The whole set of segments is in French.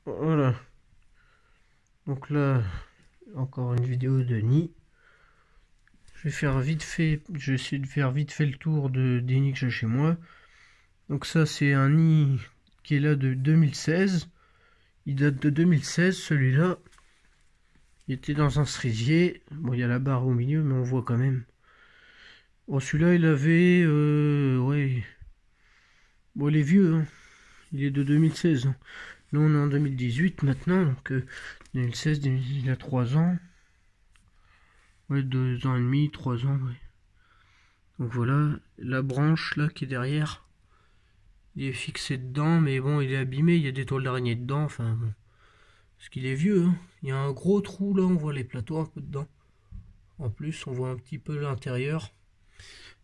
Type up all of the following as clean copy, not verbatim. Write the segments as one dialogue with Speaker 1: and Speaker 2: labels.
Speaker 1: Voilà. Donc là, encore une vidéo de nid. Je vais faire vite fait, je vais essayer de faire vite fait le tour des nids que j'ai chez moi. Donc ça, c'est un nid qui est là de 2016. Il date de 2016, celui-là. Il était dans un cerisier. Bon, il y a la barre au milieu, mais on voit quand même. Bon, celui-là, il avait... ouais. Bon, il est vieux, hein. Il est de 2016. Hein. Là, on est en 2018 maintenant. Donc, 2016, il a 3 ans. Ouais, 2 ans et demi, 3 ans, ouais. Donc voilà, la branche, là, qui est derrière. Il est fixé dedans, mais bon, il est abîmé. Il y a des toiles d'araignée dedans. Enfin, bon. Parce qu'il est vieux, hein. Il y a un gros trou, là. On voit les plateaux un peu dedans. En plus, on voit un petit peu l'intérieur.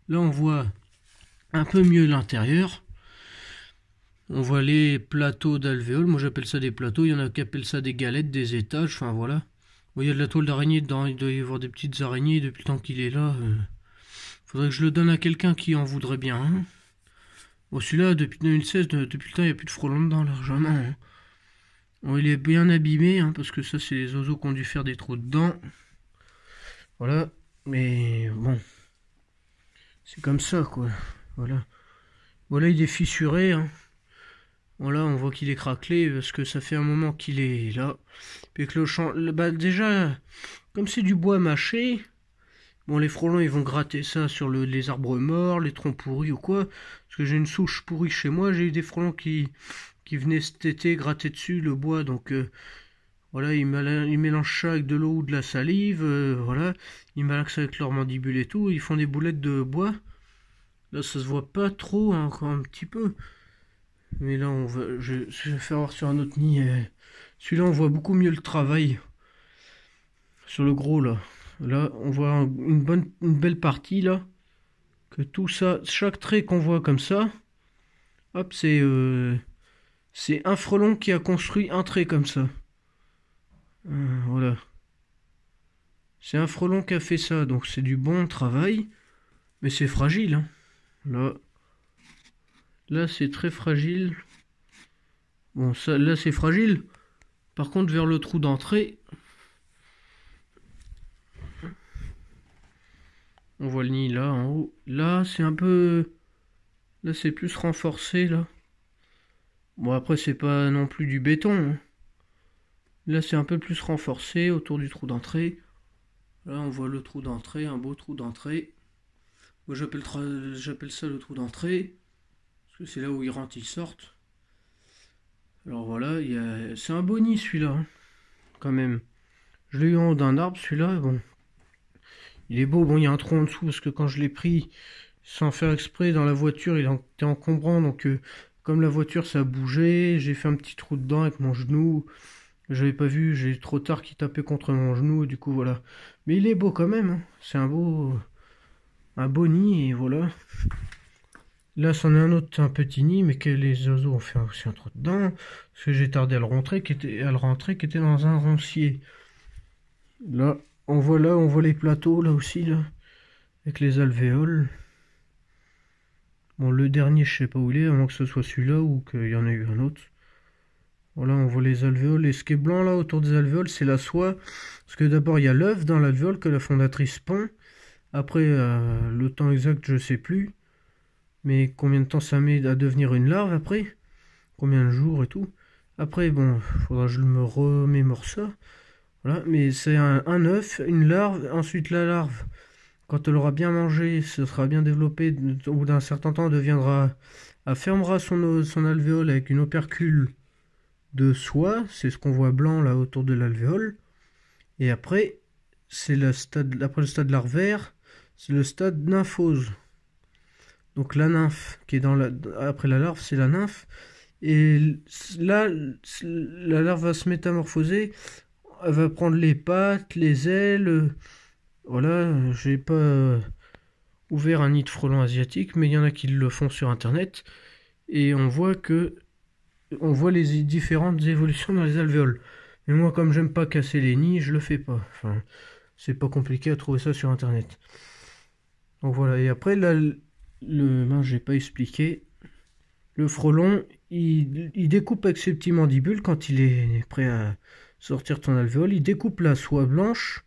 Speaker 1: Là, on voit un peu mieux l'intérieur. On voit les plateaux d'alvéoles. Moi, j'appelle ça des plateaux. Il y en a qui appellent ça des galettes, des étages. Enfin, voilà. Bon, il y a de la toile d'araignée dedans. Il doit y avoir des petites araignées depuis le temps qu'il est là. Faudrait que je le donne à quelqu'un qui en voudrait bien. Hein. Bon, celui-là, depuis 2016, depuis le temps, il n'y a plus de frelons dedans, largement. Hein. Bon, il est bien abîmé, hein, parce que ça, c'est les oiseaux qui ont dû faire des trous dedans. Voilà. Mais bon. C'est comme ça, quoi. Voilà. Voilà, il est fissuré. Hein. Voilà, on voit qu'il est craquelé parce que ça fait un moment qu'il est là. Puis que le champ, bah déjà, comme c'est du bois mâché, bon, les frelons ils vont gratter ça sur les arbres morts, les troncs pourris ou quoi. Parce que j'ai une souche pourrie chez moi, j'ai eu des frelons qui venaient cet été gratter dessus le bois. Donc voilà, ils mélangent ça avec de l'eau ou de la salive. Voilà, ils malaxent avec leur mandibule et tout. Ils font des boulettes de bois. Là, ça se voit pas trop, hein, encore un petit peu. Mais là, je vais faire voir sur un autre nid. Celui-là, on voit beaucoup mieux le travail. Sur le gros, là. Là, on voit une belle partie, là. Que tout ça, chaque trait qu'on voit comme ça, hop, c'est un frelon qui a construit un trait comme ça. Voilà. C'est un frelon qui a fait ça, donc c'est du bon travail. Mais c'est fragile, hein. Là, c'est très fragile. Bon, ça, là, c'est fragile. Par contre, vers le trou d'entrée, on voit le nid là, en haut. Là, c'est un peu... Là, c'est plus renforcé, là. Bon, après, c'est pas non plus du béton. Hein. Là, c'est un peu plus renforcé autour du trou d'entrée. Là, on voit le trou d'entrée, un beau trou d'entrée. Moi, j'appelle ça le trou d'entrée. Parce que c'est là où ils rentrent, ils sortent. Alors voilà, c'est un beau nid, celui-là. Hein, quand même. Je l'ai eu en haut d'un arbre, celui-là. Bon, il est beau. Bon, il y a un trou en dessous, parce que quand je l'ai pris, sans faire exprès, dans la voiture, il était encombrant. Donc, comme la voiture, ça a bougé, j'ai fait un petit trou dedans avec mon genou. J'avais pas vu, j'ai trop tard qu'il tapait contre mon genou, et du coup, voilà. Mais il est beau quand même. Hein. C'est un beau nid, et voilà. Là, c'en est un autre, un petit nid, mais que les oiseaux ont fait aussi un trou dedans. Parce que j'ai tardé à le rentrer, qui était dans un roncier. Là, on voit les plateaux, là aussi, là. Avec les alvéoles. Bon, le dernier, je sais pas où il est, à moins que ce soit celui-là ou qu'il y en ait eu un autre. Voilà, on voit les alvéoles. Et ce qui est blanc, là, autour des alvéoles, c'est la soie. Parce que d'abord, il y a l'œuf dans l'alvéole que la fondatrice pond. Après, le temps exact, je sais plus. Mais combien de temps ça met à devenir une larve après? Combien de jours et tout? Après, bon, faudra que je me remémore ça. Voilà, mais c'est un œuf, une larve, ensuite la larve. Quand elle aura bien mangé, ce sera bien développé, au bout d'un certain temps, elle fermera son alvéole avec une opercule de soie. C'est ce qu'on voit blanc là autour de l'alvéole. Et après, après le stade larvaire, c'est le stade nymphose. Donc la nymphe qui est après la larve, c'est la nymphe. Et là, la larve va se métamorphoser. Elle va prendre les pattes, les ailes. Voilà, j'ai pas ouvert un nid de frelons asiatique, mais il y en a qui le font sur internet. Et on voit les différentes évolutions dans les alvéoles. Mais moi, comme j'aime pas casser les nids, je le fais pas. Enfin, c'est pas compliqué à trouver ça sur internet. Donc voilà, et après là, mince, j'ai pas expliqué. le frelon, il découpe avec ses petits mandibules quand il est prêt à sortir de son alvéole. Il découpe la soie blanche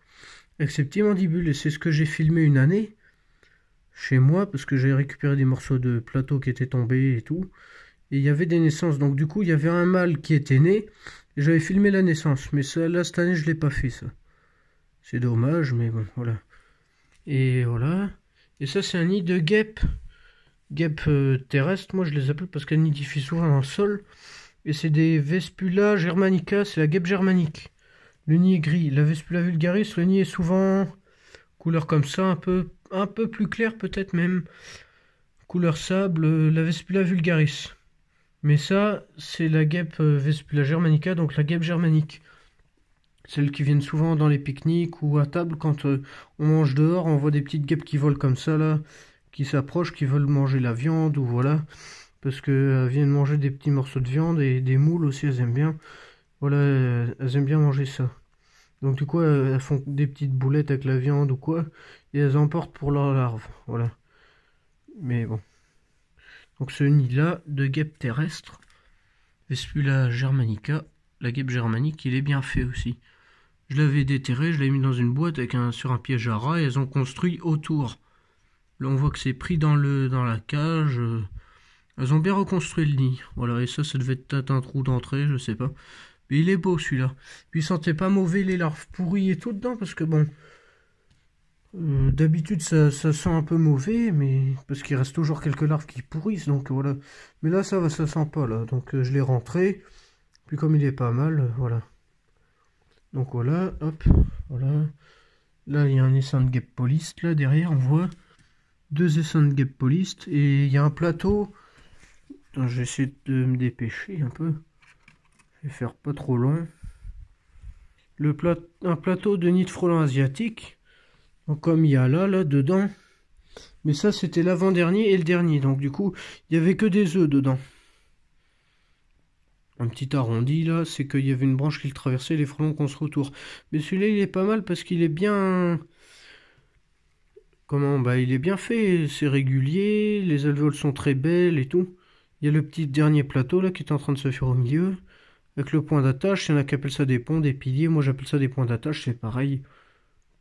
Speaker 1: avec ses petits mandibules. Et c'est ce que j'ai filmé une année chez moi parce que j'ai récupéré des morceaux de plateau qui étaient tombés et tout. Et il y avait des naissances. Donc du coup, il y avait un mâle qui était né. Et j'avais filmé la naissance. Mais ça, là, cette année, je ne l'ai pas fait, ça. C'est dommage, mais bon, voilà. Et voilà. Et ça, c'est un nid de guêpes. Guêpes terrestres, moi je les appelle parce qu'elles nidifient souvent dans le sol. Et c'est des Vespula germanica, c'est la guêpe germanique. Le nid est gris. La Vespula vulgaris, le nid est souvent couleur comme ça, un peu plus clair peut-être même. Couleur sable, la Vespula vulgaris. Mais ça, c'est la guêpe Vespula germanica, donc la guêpe germanique. Celles qui viennent souvent dans les pique-niques ou à table quand on mange dehors, on voit des petites guêpes qui volent comme ça là, qui s'approchent, qui veulent manger la viande ou voilà, parce qu'elles viennent manger des petits morceaux de viande et des moules aussi, elles aiment bien. Voilà, elles aiment bien manger ça. Donc du coup, elles font des petites boulettes avec la viande ou quoi, et elles emportent pour leurs larves. Voilà. Mais bon. Donc ce nid-là de guêpe terrestre, Vespula germanica, la guêpe germanique, il est bien fait aussi. Je l'avais déterré, je l'ai mis dans une boîte sur un piège à rats et elles ont construit autour. Là on voit que c'est pris dans la cage. Elles ont bien reconstruit le nid. Voilà, et ça devait être un trou d'entrée, je sais pas. Mais il est beau celui-là. Puis il sentait pas mauvais les larves pourries et tout dedans, parce que bon... d'habitude ça sent un peu mauvais, mais parce qu'il reste toujours quelques larves qui pourrissent, donc voilà. Mais là ça sent pas là, donc je l'ai rentré. Puis comme il est pas mal, voilà. Donc voilà, hop, voilà. Là, il y a un essaim de guêpes polistes. Là, derrière, on voit 2 essaims de guêpes polistes. Et il y a un plateau. Attends, je vais essayer de me dépêcher un peu. Je vais faire pas trop long. Un plateau de nid de frelons asiatiques. Donc comme il y a là, dedans. Mais ça, c'était l'avant-dernier et le dernier. Donc du coup, il n'y avait que des œufs dedans. Un petit arrondi là, c'est qu'il y avait une branche qui le traversait, les frelons qu'on se retourne. Mais celui-là il est pas mal parce qu'il est bien... Comment? Bah il est bien fait, c'est régulier, les alvéoles sont très belles et tout. Il y a le petit dernier plateau là qui est en train de se faire au milieu. Avec le point d'attache, il y en a qui appellent ça des ponts, des piliers, moi j'appelle ça des points d'attache, c'est pareil.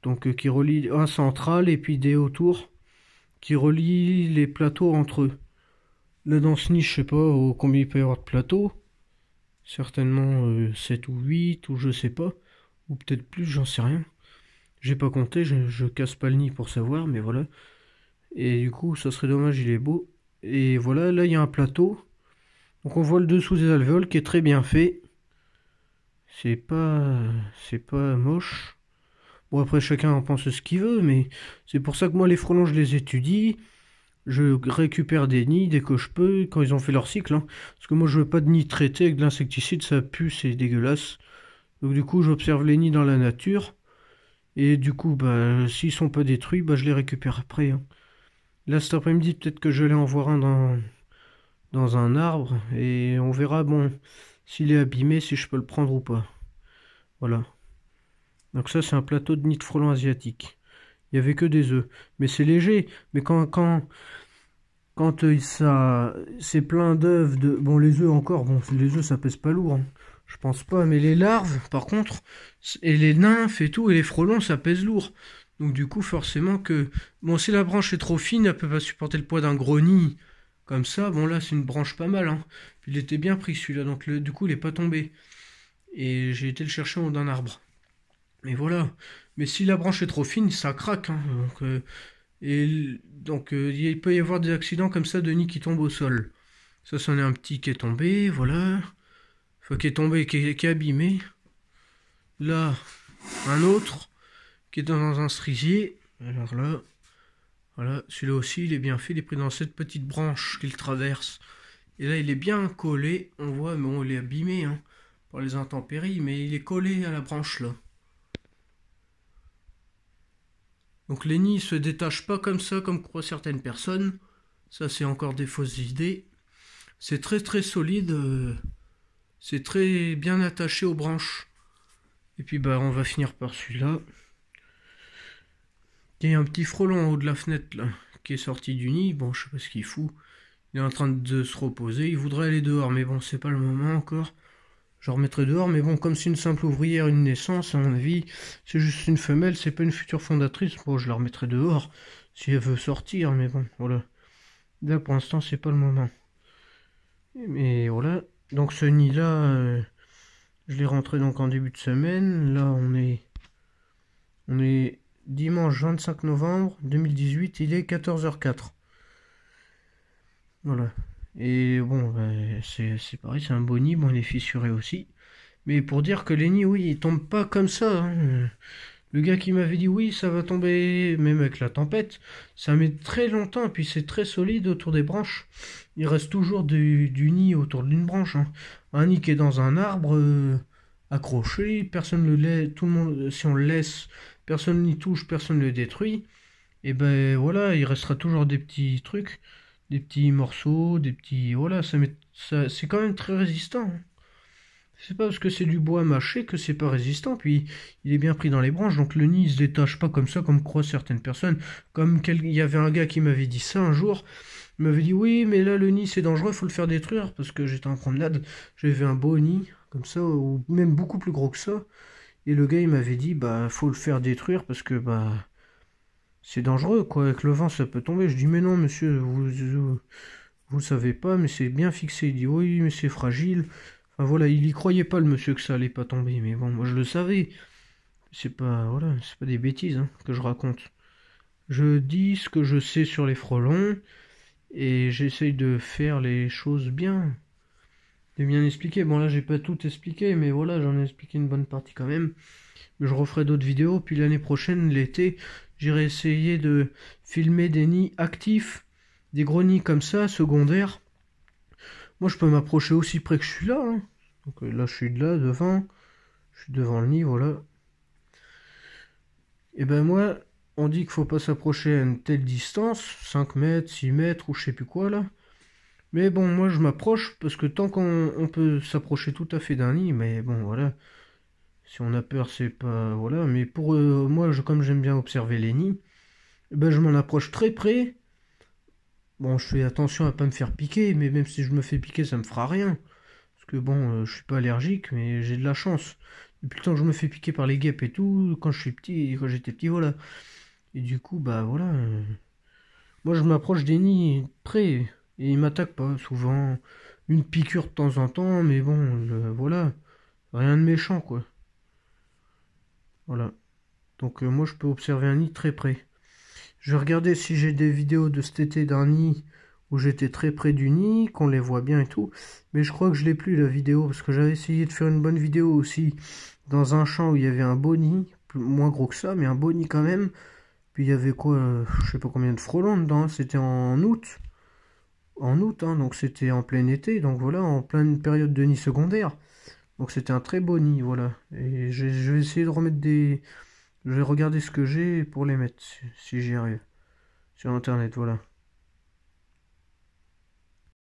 Speaker 1: Donc qui relie un central et puis des autour. Qui relient les plateaux entre eux. Là dans ce nid, je sais pas combien il peut y avoir de plateaux. Certainement 7 ou 8 ou je sais pas. Ou peut-être plus, j'en sais rien. J'ai pas compté, je casse pas le nid pour savoir, mais voilà. Et du coup, ça serait dommage, il est beau. Et voilà, là il y a un plateau. Donc on voit le dessous des alvéoles qui est très bien fait. C'est pas moche. Bon après chacun en pense ce qu'il veut, mais c'est pour ça que moi les frelons je les étudie. Je récupère des nids dès que je peux, quand ils ont fait leur cycle. Hein. Parce que moi, je veux pas de nid traité avec de l'insecticide, ça pue, c'est dégueulasse. Donc du coup, j'observe les nids dans la nature. Et du coup, bah, s'ils sont pas détruits, bah, je les récupère après. Hein. Là, cet après-midi, peut-être que je vais aller en voir un dans un arbre. Et on verra, bon, s'il est abîmé, si je peux le prendre ou pas. Voilà. Donc ça, c'est un plateau de nid de frelons asiatiques. Il n'y avait que des œufs. Mais c'est léger. Mais quand ça c'est plein d'œufs bon les œufs encore bon les œufs ça pèse pas lourd hein. Je pense pas, mais les larves par contre et les nymphes et tout et les frelons ça pèse lourd. Donc du coup forcément que bon si la branche est trop fine elle peut pas supporter le poids d'un gros nid comme ça. Bon là c'est une branche pas mal hein. Puis il était bien pris celui-là donc du coup il est pas tombé et j'ai été le chercher en haut d'un arbre. Mais voilà. Mais si la branche est trop fine ça craque hein. Donc, il peut y avoir des accidents comme ça de nid qui tombent au sol. Ça, c'en est un petit qui est tombé, voilà. Enfin, qui est tombé, qui est abîmé. Là, un autre qui est dans un cerisier. Alors là, voilà, celui-là aussi, il est bien fait. Il est pris dans cette petite branche qu'il traverse. Et là, il est bien collé. On voit, mais bon, il est abîmé hein, par les intempéries, mais il est collé à la branche là. Donc les nids se détachent pas comme ça, comme croient certaines personnes. Ça, c'est encore des fausses idées. C'est très très solide. C'est très bien attaché aux branches. Et puis bah on va finir par celui-là. Il y a un petit frelon en haut de la fenêtre là, qui est sorti du nid. Bon, je sais pas ce qu'il fout. Il est en train de se reposer. Il voudrait aller dehors, mais bon, c'est pas le moment encore. Je remettrai dehors, mais bon, comme c'est une simple ouvrière, une naissance, à mon avis, c'est juste une femelle, c'est pas une future fondatrice. Bon, je la remettrai dehors si elle veut sortir, mais bon, voilà. Là, pour l'instant, c'est pas le moment. Mais voilà. Donc, ce nid-là, je l'ai rentré donc en début de semaine. Là, on est dimanche 25 novembre 2018, il est 14h04. Voilà. Et bon, c'est pareil, c'est un beau nid, bon, il est fissuré aussi. Mais pour dire que les nids, oui, ils tombent pas comme ça, hein. Le gars qui m'avait dit oui, ça va tomber, même avec la tempête, ça met très longtemps, et puis c'est très solide autour des branches. Il reste toujours du nid autour d'une branche, hein. Un nid qui est dans un arbre, accroché, personne le laisse, tout le monde, si on le laisse, personne n'y touche, personne ne le détruit. Et ben voilà, il restera toujours des petits trucs, des petits morceaux, des petits, voilà, c'est quand même très résistant, hein. C'est pas parce que c'est du bois mâché que c'est pas résistant, puis il est bien pris dans les branches, donc le nid il se détache pas comme ça, comme croient certaines personnes. Il y avait un gars qui m'avait dit ça un jour, il m'avait dit oui, mais là le nid c'est dangereux, faut le faire détruire, parce que j'étais en promenade, j'avais vu un beau nid, comme ça, ou même beaucoup plus gros que ça, et le gars il m'avait dit bah faut le faire détruire parce que bah c'est dangereux quoi, avec le vent ça peut tomber. Je dis mais non monsieur, vous le savez pas, mais c'est bien fixé. Il dit oui, mais c'est fragile. Enfin voilà, il y croyait pas le monsieur que ça allait pas tomber, mais bon, moi je le savais. C'est pas voilà, c'est pas des bêtises hein, que je raconte. Je dis ce que je sais sur les frelons et j'essaye de faire les choses bien, de bien expliquer. Bon là j'ai pas tout expliqué, mais voilà, j'en ai expliqué une bonne partie quand même. Mais je referai d'autres vidéos, puis l'année prochaine, l'été, j'irai essayer de filmer des nids actifs, des gros nids comme ça, secondaires. Moi je peux m'approcher aussi près que je suis là, hein. Donc là je suis là devant, je suis devant le nid, voilà. Et ben moi, on dit qu'il faut pas s'approcher à une telle distance, 5 mètres, 6 mètres ou je sais plus quoi là. Mais bon, moi je m'approche parce que tant qu'on peut s'approcher tout à fait d'un nid, mais bon voilà, si on a peur c'est pas... Voilà, mais pour moi, comme j'aime bien observer les nids, eh ben, je m'en approche très près. Bon, je fais attention à pas me faire piquer, mais même si je me fais piquer, ça me fera rien. Parce que bon, je suis pas allergique, mais j'ai de la chance. Depuis le temps que je me fais piquer par les guêpes et tout, quand je suis petit, quand j'étais petit, voilà. Et du coup, bah voilà. Moi, je m'approche des nids près, et ils m'attaquent pas. Souvent, une piqûre de temps en temps, mais bon, voilà. Rien de méchant, quoi. Voilà. Donc, moi, je peux observer un nid très près. Je vais regarder si j'ai des vidéos de cet été d'un nid où j'étais très près du nid, qu'on les voit bien et tout. Mais je crois que je l'ai plus la vidéo, parce que j'avais essayé de faire une bonne vidéo aussi dans un champ où il y avait un beau nid, moins gros que ça, mais un beau nid quand même. Puis il y avait quoi, je sais pas combien de frelons dedans, c'était en août. En août, hein, donc c'était en plein été, donc voilà, en pleine période de nid secondaire. Donc c'était un très beau nid, voilà. Et je vais essayer de remettre des... Je vais regarder ce que j'ai pour les mettre, si j'y arrive. Sur internet, voilà.